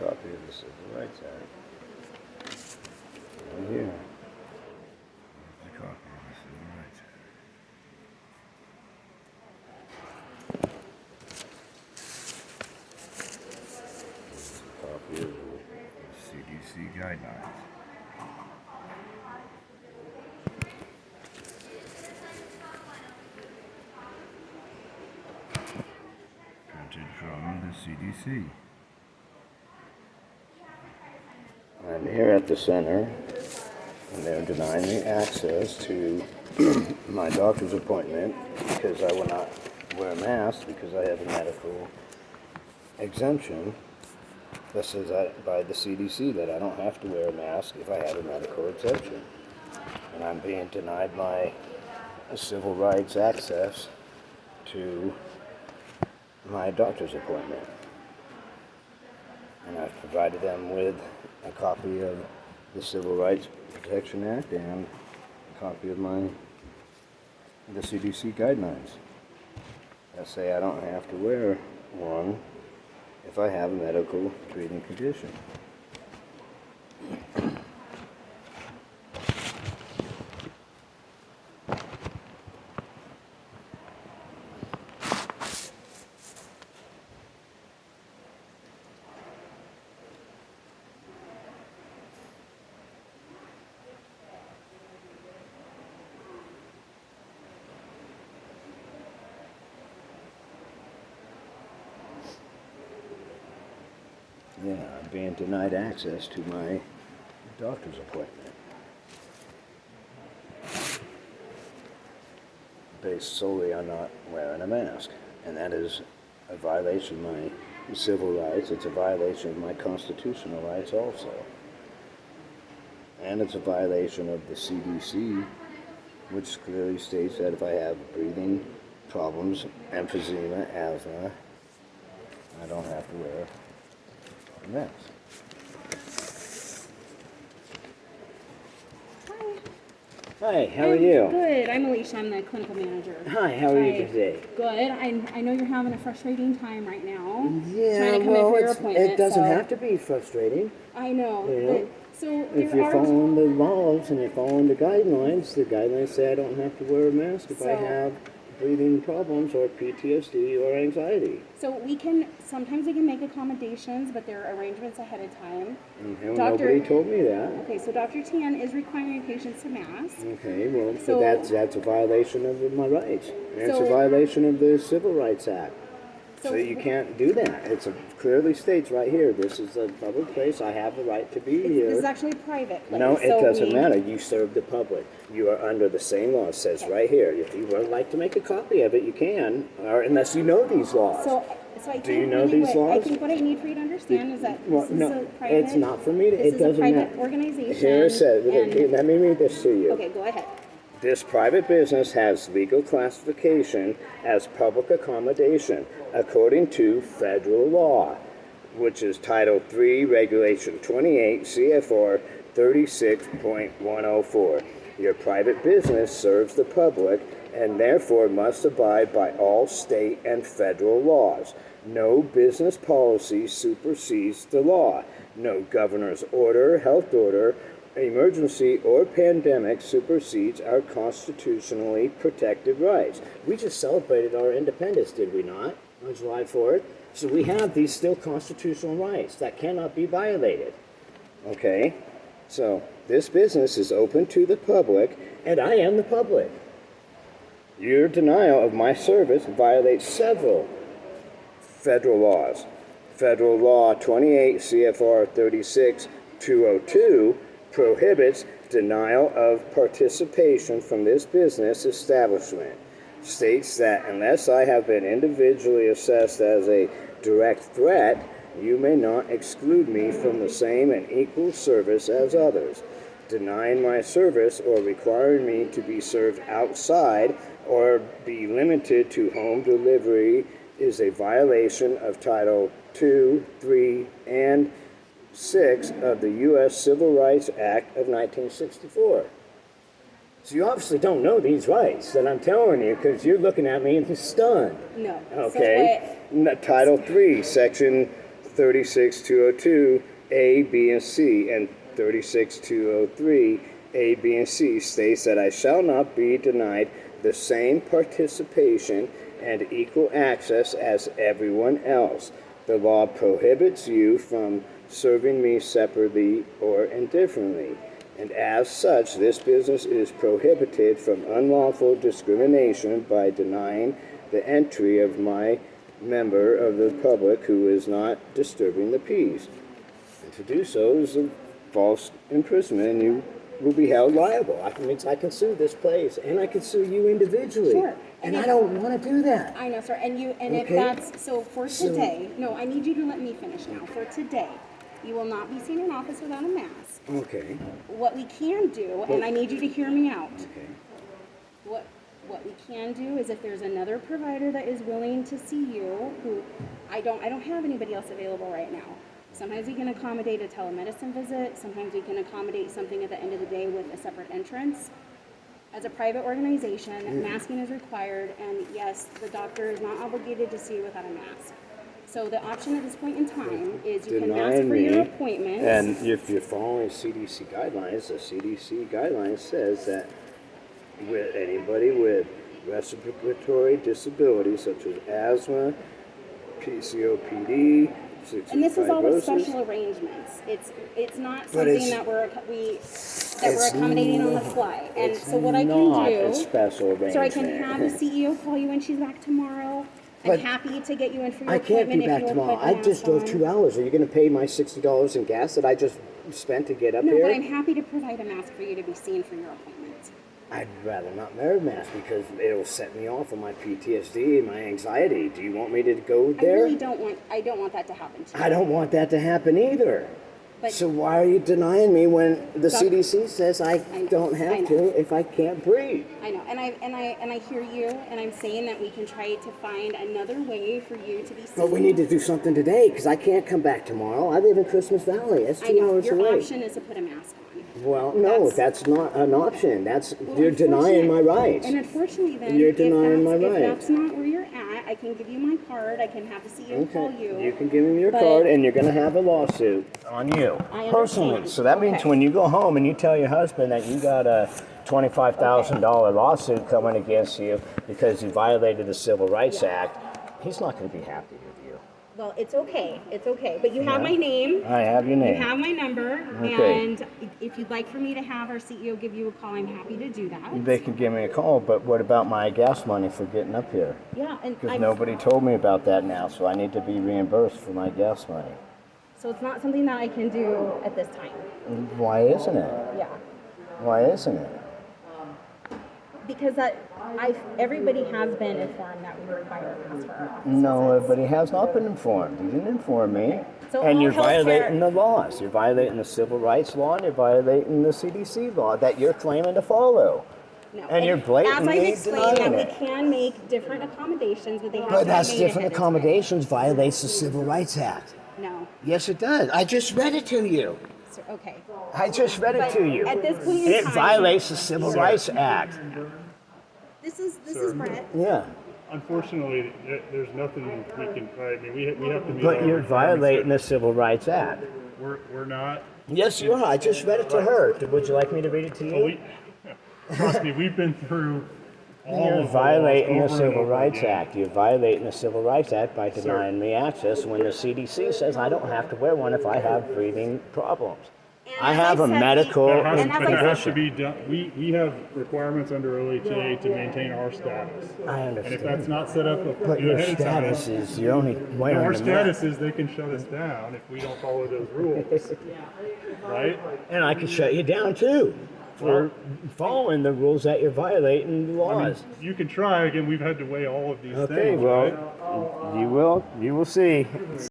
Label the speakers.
Speaker 1: copy of the Civil Rights Act. Right here. Here's a copy of the Civil Rights Act. Here's a copy of the CDC guidelines. Printed from the CDC. I'm here at the center, and they're denying me access to my doctor's appointment because I will not wear a mask because I have a medical exemption that says by the CDC that I don't have to wear a mask if I have a medical exemption. And I'm being denied my civil rights access to my doctor's appointment. And I've provided them with a copy of the Civil Rights Protection Act and a copy of the CDC guidelines that say I don't have to wear one if I have a medical breathing condition. Yeah, I'm being denied access to my doctor's appointment based solely on not wearing a mask. And that is a violation of my civil rights. It's a violation of my constitutional rights also. And it's a violation of the CDC, which clearly states that if I have breathing problems, emphysema, asthma, I don't have to wear Yes. Hi, how are you?
Speaker 2: Good. I'm Alicia. I'm the clinical manager.
Speaker 1: Hi, how are you today?
Speaker 2: Good. I know you're having a frustrating time right now.
Speaker 1: Yeah,
Speaker 2: trying to come
Speaker 1: well,
Speaker 2: in for your appointment,
Speaker 1: it doesn't have to be frustrating.
Speaker 2: I know.
Speaker 1: You know?
Speaker 2: So
Speaker 1: if you're following the laws and you're following the guidelines say I don't have to wear a mask if I have breathing problems or PTSD or anxiety.
Speaker 2: So sometimes we can make accommodations, but there are arrangements ahead of time.
Speaker 1: Okay, well, nobody told me that.
Speaker 2: Okay, so Dr. Tien is requiring patients to mask.
Speaker 1: Okay, well, so that's a violation of my rights. And it's a violation of the Civil Rights Act. So you can't do that. It clearly states right here, this is a public place. I have the right to be here.
Speaker 2: This is actually a private place.
Speaker 1: No, it doesn't matter. You serve the public. You are under the same law. It says right here. If you would like to make a copy of it, you can, or unless you know these laws.
Speaker 2: So I
Speaker 1: do you know these laws?
Speaker 2: I think what I need for you to understand is that
Speaker 1: this is a private... It's not for me. It doesn't matter.
Speaker 2: This is a private organization.
Speaker 1: Here it says. Let me read this to you.
Speaker 2: Okay, go ahead.
Speaker 1: This private business has legal classification as public accommodation according to federal law, which is Title III, Regulation 28, CFR 36.104. Your private business serves the public and therefore must abide by all state and federal laws. No business policy supersedes the law. No governor's order, health order, emergency, or pandemic supersedes our constitutionally protected rights. We just celebrated our independence, did we not, on July 4th? So we have these still constitutional rights that cannot be violated. Okay? So this business is open to the public, and I am the public. Your denial of my service violates several federal laws. Federal Law 28 CFR 36.202 prohibits denial of participation from this business establishment. States that unless I have been individually assessed as a direct threat, you may not exclude me from the same and equal service as others. Denying my service or requiring me to be served outside or be limited to home delivery is a violation of Title II, III, and 6 of the U.S. Civil Rights Act of 1964. So you obviously don't know these rights that I'm telling you because you're looking at me and just stunned.
Speaker 2: No.
Speaker 1: Okay. Title III, Section 36202 A, B, and C, and 36203 A, B, and C states that I shall not be denied the same participation and equal access as everyone else. The law prohibits you from serving me separately or indifferently, and as such, this business is prohibited from unlawful discrimination by denying the entry of my member of the public who is not disturbing the peace. And to do so is a false imprisonment, and you will be held liable. I can sue this place, and I can sue you individually.
Speaker 2: Sure.
Speaker 1: And I don't want to do that.
Speaker 2: I know, sir. And if
Speaker 1: Okay.
Speaker 2: that's so for today, no, I need you to let me finish now. For today, you will not be seen in office without a mask.
Speaker 1: Okay.
Speaker 2: What we can do, and I need you to hear me out.
Speaker 1: Okay.
Speaker 2: What we can do is if there's another provider that is willing to see you, who I don't have anybody else available right now. Sometimes we can accommodate a telemedicine visit. Sometimes we can accommodate something at the end of the day with a separate entrance. As a private organization, masking is required, and yes, the doctor is not obligated to see you without a mask. So the option at this point in time is you can ask for your appointments.
Speaker 1: And if you're following CDC guidelines, the CDC guidelines says that with anybody with respiratory disabilities such as asthma, PCOPD,
Speaker 2: And this is all with
Speaker 1: fibrosis,
Speaker 2: special arrangements. It's not
Speaker 1: But
Speaker 2: something that we're accommodating on the fly. And so what I can
Speaker 1: not a
Speaker 2: do,
Speaker 1: special arrangement.
Speaker 2: so I can have the CEO call you when she's back tomorrow.
Speaker 1: But
Speaker 2: I'm happy to get you in for your
Speaker 1: I can't
Speaker 2: appointment
Speaker 1: be back
Speaker 2: if you'll
Speaker 1: tomorrow.
Speaker 2: put the
Speaker 1: I just
Speaker 2: mask
Speaker 1: drove
Speaker 2: on.
Speaker 1: 2 hours. Are you going to pay my $60 in gas that I just spent to get up
Speaker 2: No,
Speaker 1: here?
Speaker 2: but I'm happy to provide a mask for you to be seen for your appointment.
Speaker 1: I'd rather not wear a mask because it'll set me off on my PTSD and my anxiety. Do you want me to go there?
Speaker 2: I don't want that to happen to you.
Speaker 1: I don't want that to happen either.
Speaker 2: But-
Speaker 1: So why are you denying me when the CDC says I
Speaker 2: know,
Speaker 1: don't
Speaker 2: I
Speaker 1: have
Speaker 2: know.
Speaker 1: to if I can't breathe?
Speaker 2: I know, and I hear you, and I'm saying that we can try to find another way for you to be seen.
Speaker 1: But we need to do something today because I can't come back tomorrow. I live in Christmas Valley. It's
Speaker 2: I
Speaker 1: 2
Speaker 2: know,
Speaker 1: hours
Speaker 2: your
Speaker 1: away.
Speaker 2: option is to put a mask on.
Speaker 1: Well, no, that's not an option.
Speaker 2: Well,
Speaker 1: You're denying my rights.
Speaker 2: And unfortunately, then,
Speaker 1: You're denying my
Speaker 2: if
Speaker 1: rights.
Speaker 2: that's not where you're at, I can give you my card. I can have the CEO call you.
Speaker 1: You can give me your
Speaker 2: But-
Speaker 1: card, and you're going to have a lawsuit on you
Speaker 2: I
Speaker 1: personally.
Speaker 2: understand.
Speaker 1: So that means
Speaker 2: Okay.
Speaker 1: when you go home and you tell your husband that you got a $25,000 lawsuit coming against you because you violated the Civil Rights Act, he's not going to be happy with you.
Speaker 2: Well, it's okay. It's okay. But you have
Speaker 1: Yeah.
Speaker 2: my name.
Speaker 1: I have your
Speaker 2: You
Speaker 1: name.
Speaker 2: have my number.
Speaker 1: Okay.
Speaker 2: And if you'd like for me to have our CEO give you a call, I'm happy to do that.
Speaker 1: They can give me a call, but what about my gas money for getting up here?
Speaker 2: Yeah, and
Speaker 1: Because nobody told me about that now, so I need to be reimbursed for my gas money.
Speaker 2: so it's not something that I can do at this time.
Speaker 1: Why isn't it?
Speaker 2: Yeah.
Speaker 1: Why isn't it?
Speaker 2: Because everybody has been informed that we require a mask for our office
Speaker 1: No,
Speaker 2: visits.
Speaker 1: everybody has not been informed. You didn't inform me.
Speaker 2: So
Speaker 1: And
Speaker 2: all
Speaker 1: you're
Speaker 2: healthcare-
Speaker 1: violating the laws. You're violating the civil rights law, and you're violating the CDC law that you're claiming to follow.
Speaker 2: No.
Speaker 1: And you're blatantly
Speaker 2: As I've explained,
Speaker 1: denying
Speaker 2: that
Speaker 1: it.
Speaker 2: we can make different accommodations, but they have to
Speaker 1: But
Speaker 2: be
Speaker 1: that's
Speaker 2: made
Speaker 1: different
Speaker 2: ahead of time.
Speaker 1: accommodations violates the Civil Rights Act.
Speaker 2: No.
Speaker 1: Yes, it does. I just read it to you.
Speaker 2: So, okay.
Speaker 1: I just read it
Speaker 2: But
Speaker 1: to you.
Speaker 2: at this point in
Speaker 1: It
Speaker 2: time-
Speaker 1: violates the Civil Rights Act.
Speaker 2: This is Brett.
Speaker 1: Yeah.
Speaker 3: Unfortunately, there's nothing we can. I mean, we have to meet.
Speaker 1: But
Speaker 3: all
Speaker 1: you're
Speaker 3: requirements
Speaker 1: violating
Speaker 3: that
Speaker 1: the Civil Rights Act.
Speaker 3: We're not.
Speaker 1: Yes, you are. I just read it to her. Would you like me to read it to
Speaker 3: Well,
Speaker 1: you?
Speaker 3: trust me, we've been through all
Speaker 1: You're
Speaker 3: of the
Speaker 1: violating the
Speaker 3: laws over and
Speaker 1: Civil
Speaker 3: over
Speaker 1: Rights
Speaker 3: again.
Speaker 1: Act. You're violating the Civil Rights Act by denying me access when the CDC says I don't have to wear one if I have breathing problems.
Speaker 2: And
Speaker 1: I
Speaker 2: as
Speaker 1: have a
Speaker 2: said,
Speaker 1: medical
Speaker 3: That has,
Speaker 2: And as
Speaker 3: that
Speaker 2: I
Speaker 3: has
Speaker 2: said-
Speaker 3: to be done. We have requirements under OHA to maintain our status.
Speaker 1: I
Speaker 3: And if
Speaker 1: understand.
Speaker 3: that's not set up
Speaker 1: But your
Speaker 3: ahead of time,
Speaker 1: status is you're only wearing
Speaker 3: our
Speaker 1: the mask.
Speaker 3: status is they can shut us down if we don't follow those rules, right?
Speaker 1: And I can shut you down too for following the rules that you're violating the
Speaker 3: I mean,
Speaker 1: laws.
Speaker 3: you can try. Again, we've had to weigh all of these
Speaker 1: Okay,
Speaker 3: things,
Speaker 1: well,
Speaker 3: right?
Speaker 1: you will see.